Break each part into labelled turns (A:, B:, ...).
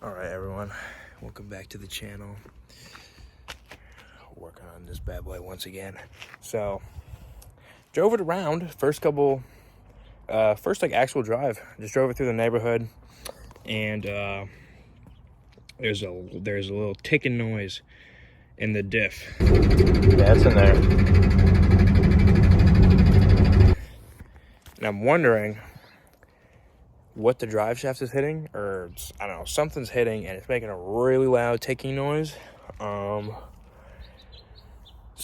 A: Alright everyone, welcome back to the channel. Working on this bad boy once again. So, drove it around, first like actual drive. Just drove it through the neighborhood, and there's a little ticking noise in the diff. Yeah, it's in there. And I'm wondering what the drive shaft is hitting, or I don't know, something's hitting and it's making a really loud ticking noise. So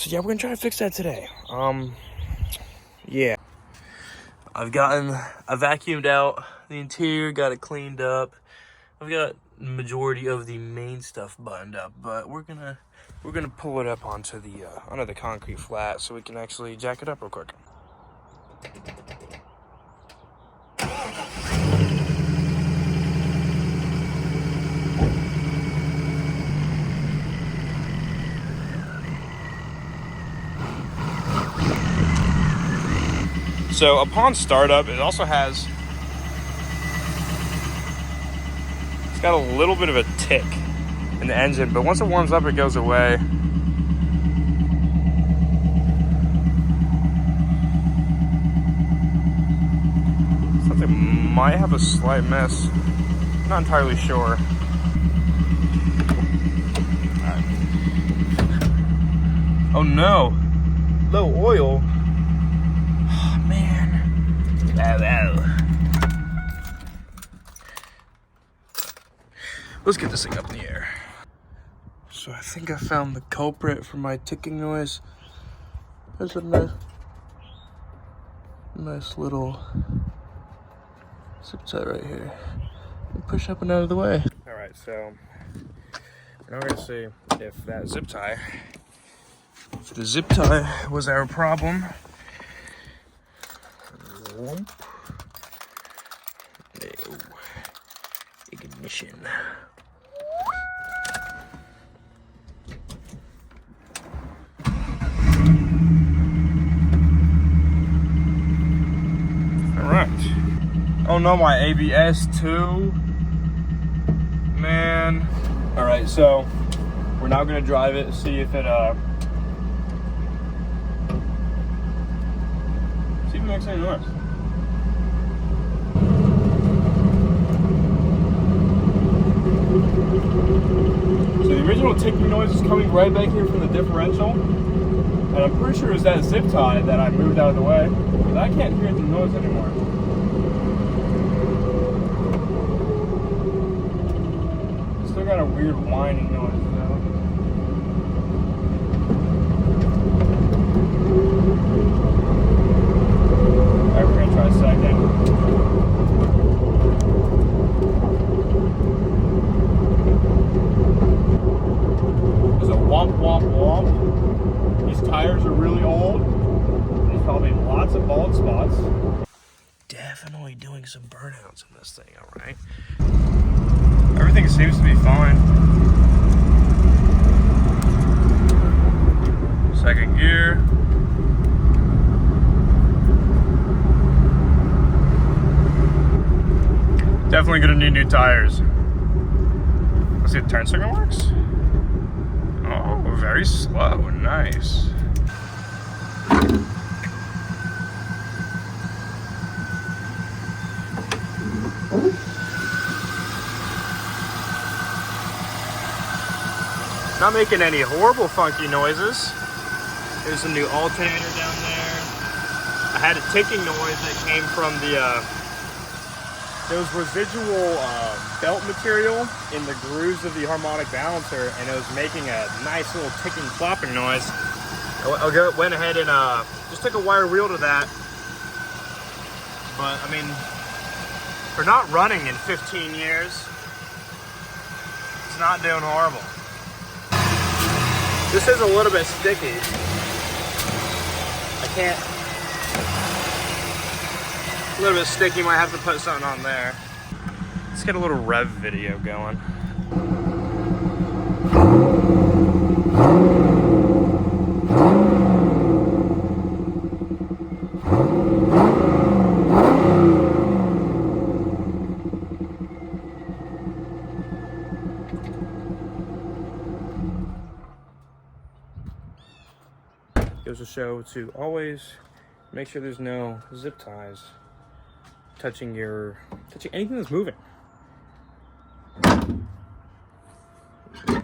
A: yeah, we're gonna try to fix that today. Yeah, I vacuumed out the interior, got it cleaned up. I've got the majority of the main stuff buttoned up, but we're gonna pull it up onto the concrete flat so we can actually jack it up real quick. So upon startup, it's got a little bit of a tick in the engine, but once it warms up, it goes away. Sounds like it might have a slight miss. Not entirely sure. Alright. Oh no! Low oil. Oh man. Let's get this thing up in the air. So I think I found the culprit for my ticking noise. There's a nice little zip tie right here. Push up and out of the way. All right, so we're now gonna see if the zip tie was our problem. No. Ignition. Alright. Oh no, my ABS too. Man. Alright, so we're now gonna drive it, see if it makes any noise. So the original ticking noise is coming right back here from the differential, and I'm pretty sure it's that zip tie that I moved out of the way, but I can't hear the noise anymore. Still got a weird whining noise though. Alright, we're gonna try a second. Womp, womp, womp. These tires are really old. There's probably lots of bald spots. Definitely doing some burnouts in this thing, alright? Everything seems to be fine. Second gear. Definitely gonna need new tires. Let's see if the turn signal works. Oh, very slow. Nice. Not making any horrible funky noises. There's a new alternator down there. I had a ticking noise that came from there was residual belt material in the grooves of the harmonic balancer, and it was making a nice little ticking, flopping noise. I went ahead and just took a wire wheel to that. But I mean, for not running in 15 years, it's not doing horrible. This is a little bit sticky. I can't. A little bit sticky, might have to put something on there. Let's get a little rev video going. goes to show to always make sure there's no zip ties touching anything that's moving.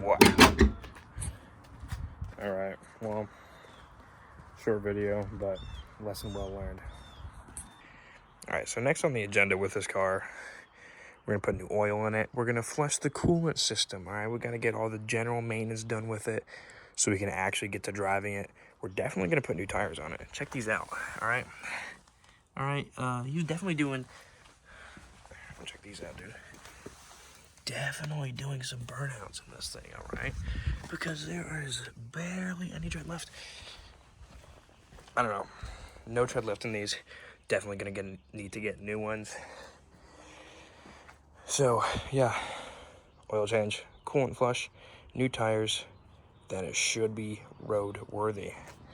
A: What? All right, well, short video, but lesson well learned. All right, so next on the agenda with this car, we're gonna put new oil in it. We're gonna flush the coolant system, all right? We gotta get all the general maintenance done with it so we can actually get to driving it. We're definitely gonna put new tires on it. Check these out, all right? All right, he's definitely doing, check these out, dude. Definitely doing some burnouts in this thing, all right? Because there is barely any tread left. I don't know, no tread left in these. Definitely gonna need to get new ones. So yeah, oil change, coolant flush, new tires, then it should be road worthy.